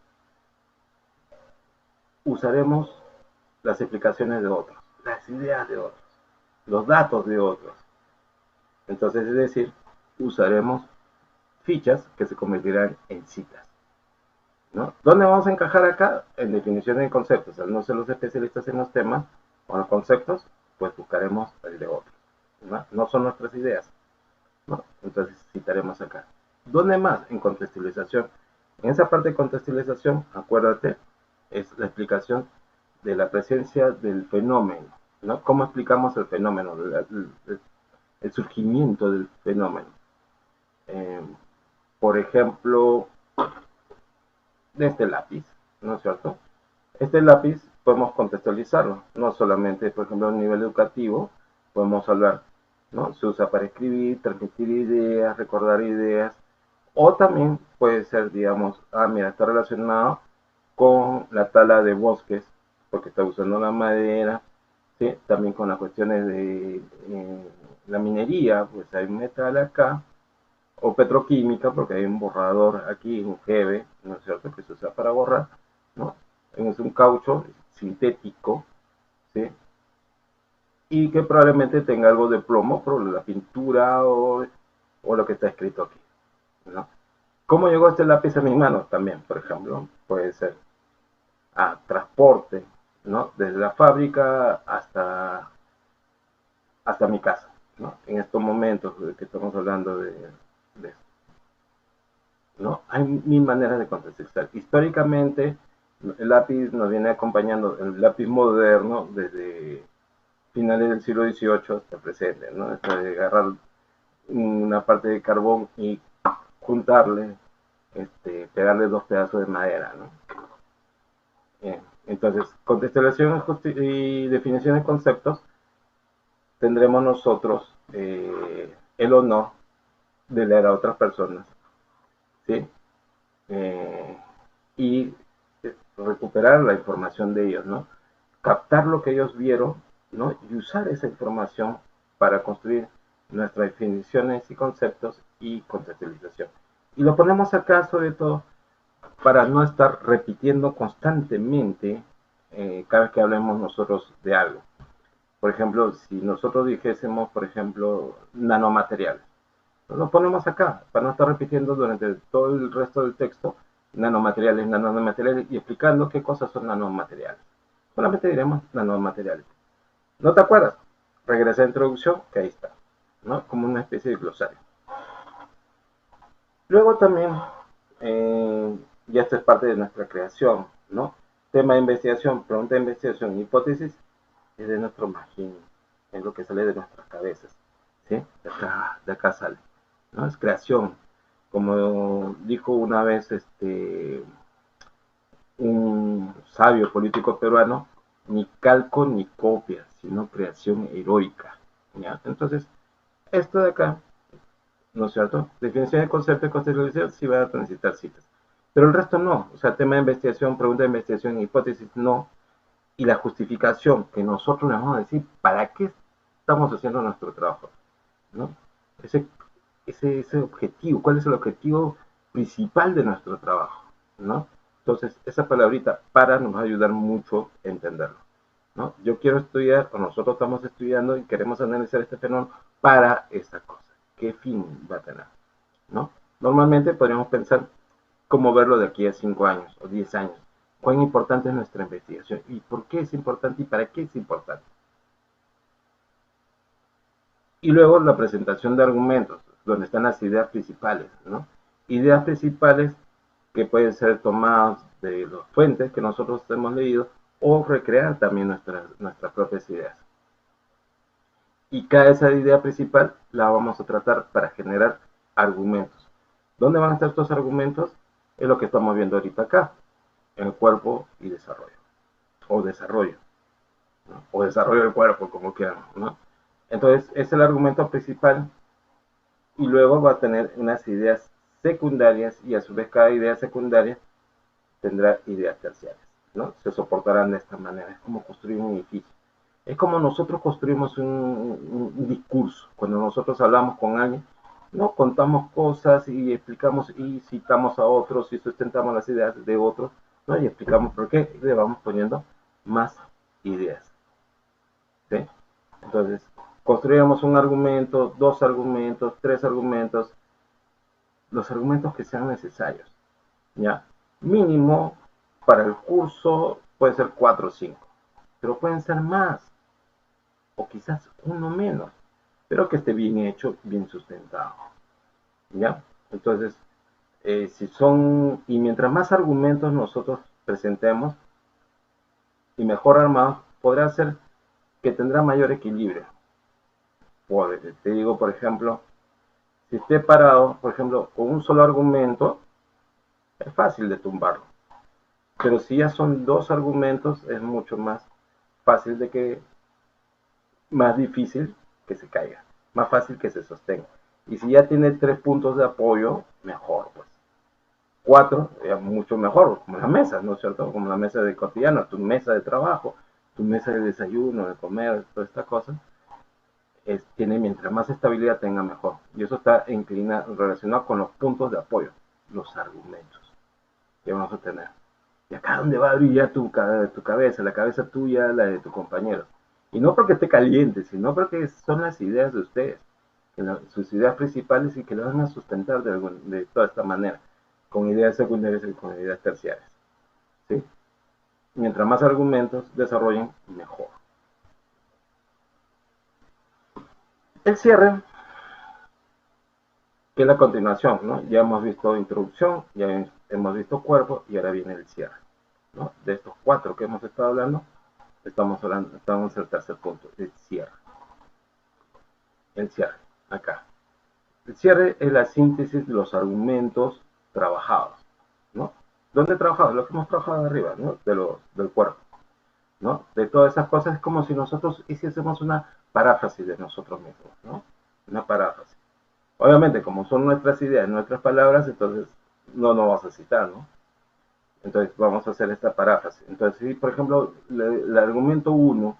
usaremos las explicaciones de otros, las ideas de otros, los datos de otros. Entonces, es decir, usaremos fichas que se convertirán en citas, ¿no? ¿Dónde vamos a encajar acá? En definiciones de conceptos. Al no ser los especialistas en los temas o los conceptos, pues buscaremos el de otros, ¿no? No son nuestras ideas, ¿no? Entonces citaremos acá. ¿Dónde más? En contextualización. En esa parte de contextualización, acuérdate, es la explicación de la presencia del fenómeno, ¿no? ¿Cómo explicamos el fenómeno? El surgimiento del fenómeno. Eh, por ejemplo, de este lápiz, ¿no es cierto? Este lápiz podemos contextualizarlo, no solamente, por ejemplo, a un nivel educativo, podemos hablar, ¿no? Se usa para escribir, transmitir ideas, recordar ideas, o también puede ser, digamos, ah, mira, está relacionado con la tala de bosques, porque está usando la madera, ¿sí? También con las cuestiones de la minería, pues hay metal acá, o petroquímica, porque hay un borrador aquí, un jeve, ¿no es cierto?, que se usa para borrar, ¿no? Es un caucho sintético, ¿sí? Y que probablemente tenga algo de plomo por la pintura o lo que está escrito aquí, ¿no? ¿Cómo llegó este lápiz a mis manos? También, por ejemplo, puede ser a transporte, ¿no? Desde la fábrica hasta mi casa, ¿no? En estos momentos que estamos hablando de esto, ¿no? Hay mil maneras de contextualizar. Históricamente, el lápiz nos viene acompañando, el lápiz moderno, desde finales del siglo XVIII hasta el presente, ¿no? Esto de agarrar una parte de carbón y juntarle, pegarle dos pedazos de madera, ¿no? Bien. Entonces, contextualización y definición de conceptos, tendremos nosotros el honor de leer a otras personas, ¿sí? Eh, y recuperar la información de ellos, ¿no? Captar lo que ellos vieron, ¿no? Y usar esa información para construir nuestras definiciones y conceptos y contextualización. Y lo ponemos acá sobre todo para no estar repitiendo constantemente cada vez que hablemos nosotros de algo. Por ejemplo, si nosotros dijésemos, por ejemplo, nanomateriales, lo ponemos acá para no estar repitiendo durante todo el resto del texto nanomateriales, nanomateriales y explicando qué cosas son nanomateriales. Solamente diremos nanomateriales. ¿No te acuerdas? Regresa a introducción, que ahí está, ¿no? Como una especie de glosario. Luego también, ya esto es parte de nuestra creación, ¿no? Tema de investigación, pregunta de investigación, hipótesis, es de nuestro magín, es lo que sale de nuestras cabezas, ¿sí? De acá sale, ¿no? Es creación. Como dijo una vez un sabio político peruano, ni calco ni copia, sino creación heroica, ¿ya? Entonces, esto de acá, ¿no es cierto? Definición de concepto y contextualización sí va a necesitar citas. Pero el resto no. O sea, tema de investigación, pregunta de investigación, hipótesis, no. Y la justificación que nosotros le vamos a decir para qué estamos haciendo nuestro trabajo, ¿no? Ese, ese objetivo, ¿cuál es el objetivo principal de nuestro trabajo, ¿no? Entonces, esa palabrita para nos va a ayudar mucho a entenderlo, ¿no? Yo quiero estudiar, o nosotros estamos estudiando y queremos analizar este fenómeno para esta cosa. ¿Qué fin va a tener? ¿No? Normalmente podríamos pensar cómo verlo de aquí a 5 años o 10 años. ¿Cuán importante es nuestra investigación? ¿Y por qué es importante y para qué es importante? Y luego la presentación de argumentos, donde están las ideas principales, ¿no? Ideas principales que pueden ser tomadas de las fuentes que nosotros hemos leído o recrear también nuestras propias ideas. Y cada esa idea principal la vamos a tratar para generar argumentos. ¿Dónde van a estar estos argumentos? Es lo que estamos viendo ahorita acá, en el cuerpo y desarrollo, o desarrollo, ¿no? O desarrollo del cuerpo, como quieran, ¿no? Entonces, es el argumento principal y luego va a tener unas ideas secundarias y a su vez cada idea secundaria tendrá ideas terciarias, ¿no? Se soportarán de esta manera, es como construir un edificio. Es como nosotros construimos un discurso. Cuando nosotros hablamos con alguien, no contamos cosas y explicamos y citamos a otros y sustentamos las ideas de otros, ¿no? Y explicamos por qué y le vamos poniendo más ideas, ¿sí? Entonces, construimos un argumento, dos argumentos, tres argumentos, los argumentos que sean necesarios, ¿ya? Mínimo para el curso puede ser 4 o 5, pero pueden ser más, o quizás uno menos, pero que esté bien hecho, bien sustentado, ¿ya? Entonces, si son, y mientras más argumentos nosotros presentemos y mejor armados, podrá ser que tendrá mayor equilibrio. Te digo, por ejemplo, si esté parado, por ejemplo, con un solo argumento, es fácil de tumbarlo. Pero si ya son dos argumentos, es mucho más fácil de que, más difícil que se caiga, más fácil que se sostenga. Y si ya tiene tres puntos de apoyo, mejor, pues. Cuatro, ya mucho mejor, como la mesa, ¿no es cierto? Como la mesa de cotidiano, tu mesa de trabajo, tu mesa de desayuno, de comer, toda esta cosa, tiene, mientras más estabilidad tenga, mejor. Y eso está relacionado con los puntos de apoyo, los argumentos que vamos a tener. Y acá donde va a brillar tu cabeza, la cabeza tuya, la de tu compañero. Y no porque esté caliente, sino porque son las ideas de ustedes, sus ideas principales y que lo van a sustentar de toda esta manera, con ideas secundarias y con ideas terciarias, ¿sí? Mientras más argumentos desarrollen, mejor. El cierre que es la continuación, ¿no? Ya hemos visto introducción, ya hemos visto cuerpo y ahora viene el cierre, ¿no? De estos 4 que hemos estado hablando, estamos en el tercer punto, el cierre. El cierre, acá. El cierre es la síntesis de los argumentos trabajados, ¿no? ¿Dónde trabajado? Lo que hemos trabajado arriba, ¿no? Del cuerpo, ¿no? De todas esas cosas es como si nosotros hiciésemos una paráfrasis de nosotros mismos, ¿no? Una paráfrasis. Obviamente, como son nuestras ideas, nuestras palabras, entonces no nos vamos a citar, ¿no? Entonces vamos a hacer esta paráfrasis. Entonces, si por ejemplo el argumento 1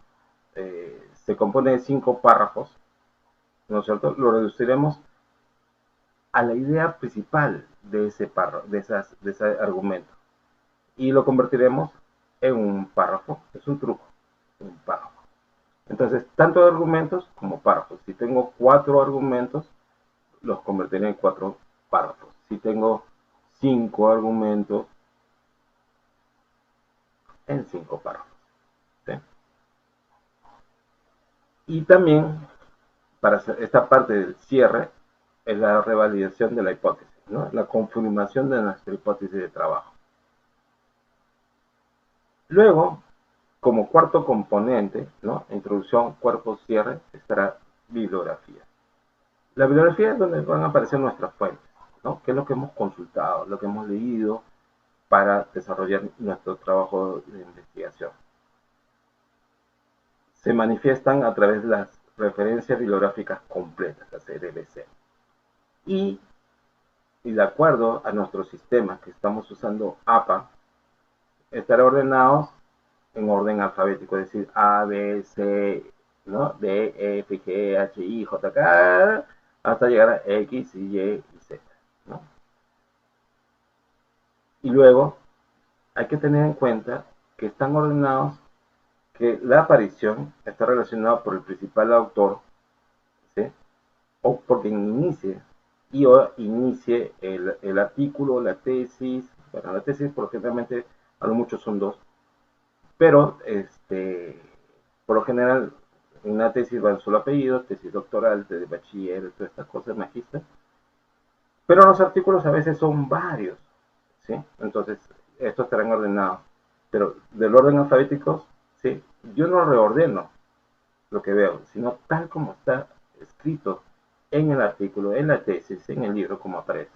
se compone de 5 párrafos, ¿no es cierto? Lo reduciremos a la idea principal de ese párrafo, de ese argumento. Y lo convertiremos en un párrafo. Es un truco, un párrafo. Entonces, tanto argumentos como párrafos. Si tengo 4 argumentos, los convertiré en 4 párrafos. Si tengo 5 argumentos, en 5 párrafos. ¿Sí? Y también, para esta parte del cierre, es la revalidación de la hipótesis, ¿no? La confirmación de nuestra hipótesis de trabajo. Luego, como cuarto componente, ¿no? Introducción, cuerpo, cierre, estará bibliografía. La bibliografía es donde van a aparecer nuestras fuentes, ¿no? ¿Qué es lo que hemos consultado, lo que hemos leído para desarrollar nuestro trabajo de investigación? Se manifiestan a través de las referencias bibliográficas completas, las RBC. Y de acuerdo a nuestro sistema que estamos usando APA, estará ordenados en orden alfabético, es decir, A, B, C, ¿no? D, E, F, G, H, I, J, K, hasta llegar a X, Y y Z, ¿no? Y luego hay que tener en cuenta que están ordenados, que la aparición está relacionada por el principal autor, ¿sí? O porque inicie el artículo, la tesis. Bueno, la tesis probablemente a lo mucho son 2, pero por lo general en una tesis va el solo apellido, tesis doctoral, de bachiller, todas estas cosas, magíster, pero los artículos a veces son varios, ¿sí? Entonces, estos estarán ordenados, pero del orden alfabético, ¿sí? Yo no reordeno lo que veo, sino tal como está escrito en el artículo, en la tesis, en el libro, como aparece.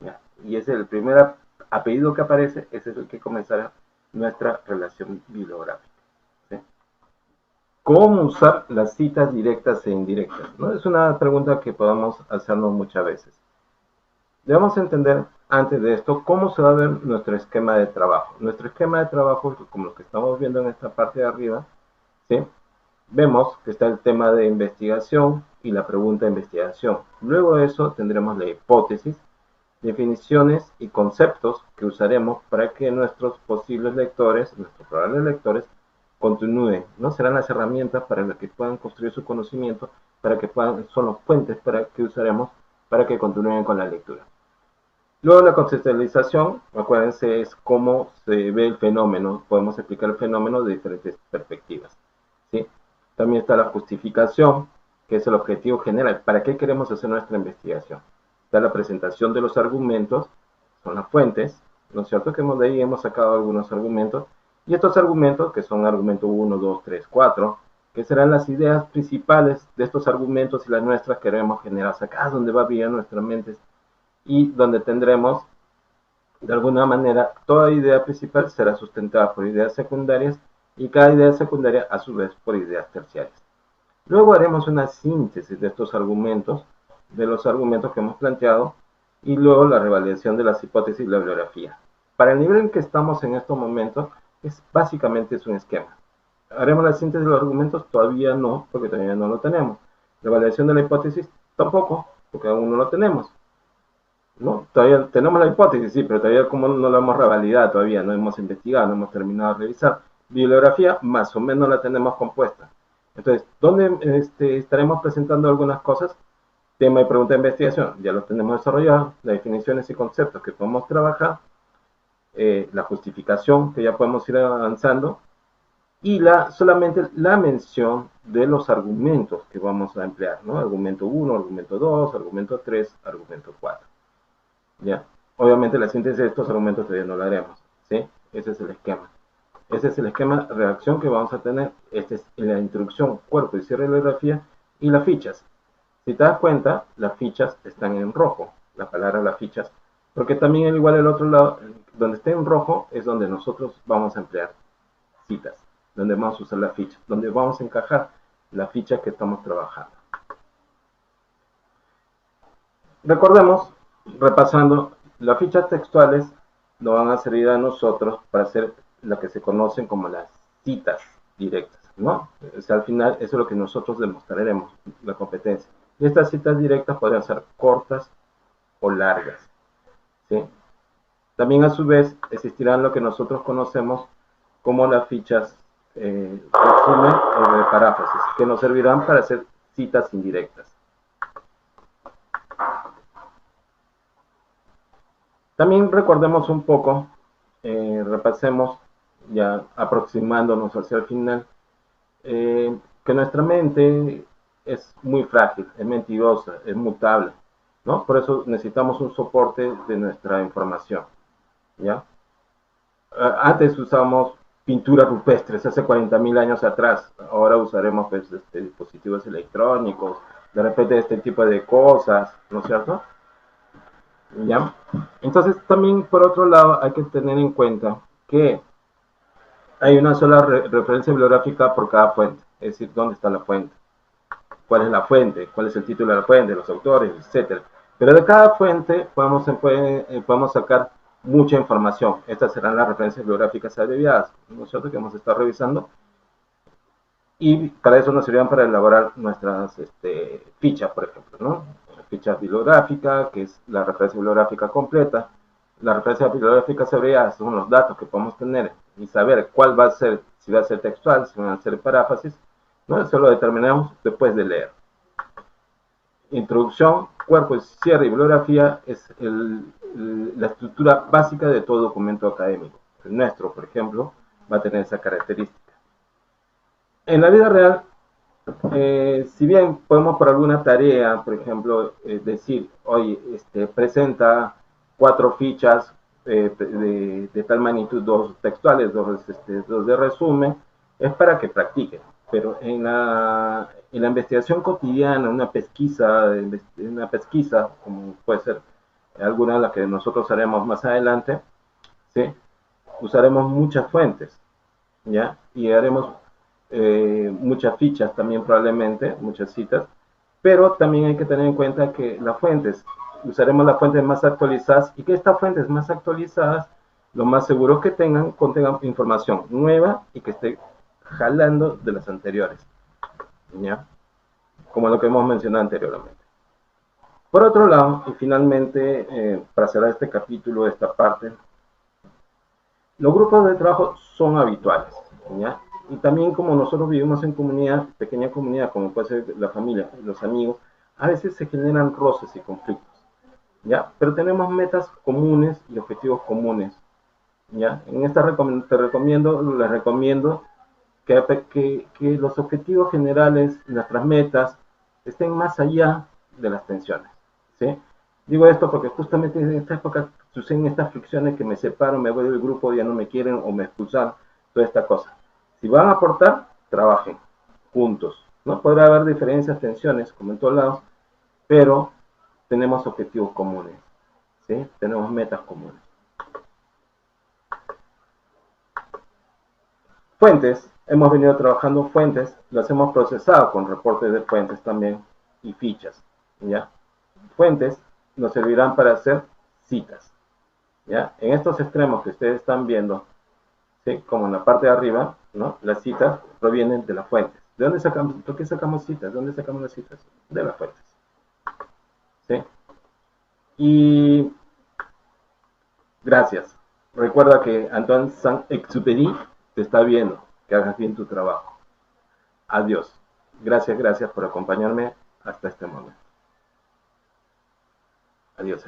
¿Ya? Y es el primer apellido que aparece, ese es el que comenzará nuestra relación bibliográfica. ¿Sí? ¿Cómo usar las citas directas e indirectas? ¿No? Es una pregunta que podemos hacernos muchas veces. Debemos entender antes de esto cómo se va a ver nuestro esquema de trabajo. Nuestro esquema de trabajo, como lo que estamos viendo en esta parte de arriba, ¿sí? Vemos que está el tema de investigación y la pregunta de investigación. Luego de eso tendremos la hipótesis, definiciones y conceptos que usaremos para que nuestros posibles lectores, nuestros probables lectores, continúen. ¿No? Serán las herramientas para que puedan construir su conocimiento, para que puedan, son los puentes para que usaremos para que continúen con la lectura. Luego la conceptualización, acuérdense, es cómo se ve el fenómeno. Podemos explicar el fenómeno de diferentes perspectivas. ¿Sí? También está la justificación, que es el objetivo general. ¿Para qué queremos hacer nuestra investigación? Está la presentación de los argumentos, son las fuentes, ¿no es cierto? Que de ahí hemos sacado algunos argumentos. Y estos argumentos, que son argumento 1, 2, 3, 4, que serán las ideas principales de estos argumentos y las nuestras que queremos generar. Acá es donde va a brillar nuestra mente y donde tendremos, de alguna manera, toda idea principal será sustentada por ideas secundarias y cada idea secundaria a su vez por ideas terciarias. Luego haremos una síntesis de estos argumentos, de los argumentos que hemos planteado, y luego la revalidación de las hipótesis y la bibliografía. Para el nivel en que estamos en estos momentos, básicamente es un esquema. ¿Haremos la síntesis de los argumentos? Todavía no, porque todavía no lo tenemos. La validación de la hipótesis tampoco, porque aún no lo tenemos. ¿No? Todavía tenemos la hipótesis, sí, pero todavía como no la hemos revalidado, todavía no hemos investigado, no hemos terminado de revisar. Bibliografía, más o menos la tenemos compuesta. Entonces, ¿dónde estaremos presentando algunas cosas? Tema y pregunta de investigación, ya lo tenemos desarrollado, las definiciones y conceptos que podemos trabajar, la justificación, que ya podemos ir avanzando, y solamente la mención de los argumentos que vamos a emplear, ¿no? Argumento 1, argumento 2, argumento 3, argumento 4. ¿Ya? Obviamente la síntesis de estos argumentos todavía no la haremos, ¿sí? Ese es el esquema. Ese es el esquema de redacción que vamos a tener. Este es la introducción, cuerpo y cierre de la bibliografía y las fichas. Si te das cuenta, las fichas están en rojo, la palabra las fichas, porque también al igual el otro lado, donde esté en rojo, es donde nosotros vamos a emplear citas, donde vamos a usar la ficha, donde vamos a encajar la ficha que estamos trabajando. Recordemos, repasando, las fichas textuales nos van a servir a nosotros para hacer lo que se conocen como las citas directas, ¿no? O sea, al final eso es lo que nosotros demostraremos, la competencia. Y estas citas directas podrían ser cortas o largas, ¿sí? También a su vez existirán lo que nosotros conocemos como las fichas resumen o de paráfrasis, que nos servirán para hacer citas indirectas. También recordemos un poco, repasemos ya aproximándonos hacia el final, que nuestra mente es muy frágil, es mentirosa, es mutable, ¿no? Por eso necesitamos un soporte de nuestra información, ¿ya? Antes usamos pinturas rupestres, hace 40.000 años atrás, ahora usaremos pues, dispositivos electrónicos, de repente este tipo de cosas, ¿no es cierto? ¿Ya? Entonces también por otro lado hay que tener en cuenta que hay una sola referencia bibliográfica por cada fuente, es decir, dónde está la fuente, cuál es la fuente, cuál es el título de la fuente, los autores, etcétera. Pero de cada fuente podemos sacar mucha información. Estas serán las referencias bibliográficas abreviadas, ¿no es cierto?, que hemos estado revisando. Y para eso nos sirven para elaborar nuestras fichas, por ejemplo, ¿no? Ficha bibliográfica, que es la referencia bibliográfica completa. Las referencias bibliográficas abreviadas son los datos que podemos tener y saber cuál va a ser, si va a ser textual, si van a ser paráfrasis, ¿no? Eso lo determinamos después de leer. Introducción, cuerpo, cierre y bibliografía es la estructura básica de todo documento académico. El nuestro, por ejemplo, va a tener esa característica. En la vida real, si bien podemos por alguna tarea, por ejemplo, decir, oye, presenta 4 fichas de tal magnitud, 2 textuales, 2 de resumen, es para que practiquen. Pero en la investigación cotidiana, una pesquisa, como puede ser alguna de las que nosotros haremos más adelante, ¿sí? Usaremos muchas fuentes, ¿ya? Y haremos muchas fichas también probablemente, muchas citas, pero también hay que tener en cuenta que las fuentes, usaremos las fuentes más actualizadas y que estas fuentes más actualizadas, lo más seguro que contengan información nueva y que esté jalando de las anteriores, ¿ya? Como lo que hemos mencionado anteriormente. Por otro lado, y finalmente, para cerrar este capítulo, esta parte, los grupos de trabajo son habituales, ¿ya? Y también como nosotros vivimos en comunidad, pequeña comunidad, como puede ser la familia, los amigos, a veces se generan roces y conflictos, ¿ya? Pero tenemos metas comunes y objetivos comunes, ¿ya? En esta les recomiendo que los objetivos generales, nuestras metas, estén más allá de las tensiones, ¿sí? Digo esto porque justamente en esta época suceden estas fricciones que me separo, me voy del grupo, ya no me quieren o me expulsan, toda esta cosa. Si van a aportar, trabajen juntos, ¿no? Podrá haber diferencias, tensiones, como en todos lados, pero tenemos objetivos comunes, ¿sí? Tenemos metas comunes. Fuentes, hemos venido trabajando fuentes, las hemos procesado con reportes de fuentes también y fichas, ¿ya? Fuentes nos servirán para hacer citas, ¿ya? En estos extremos que ustedes están viendo, ¿sí? Como en la parte de arriba, ¿no? Las citas provienen de las fuentes. ¿De dónde sacamos? ¿Por qué sacamos citas? ¿De dónde sacamos las citas? De las fuentes, ¿sí? Y gracias. Recuerda que Antoine Saint-Exupéry te está viendo, que hagas bien tu trabajo. Adiós. Gracias por acompañarme hasta este momento. Adiós.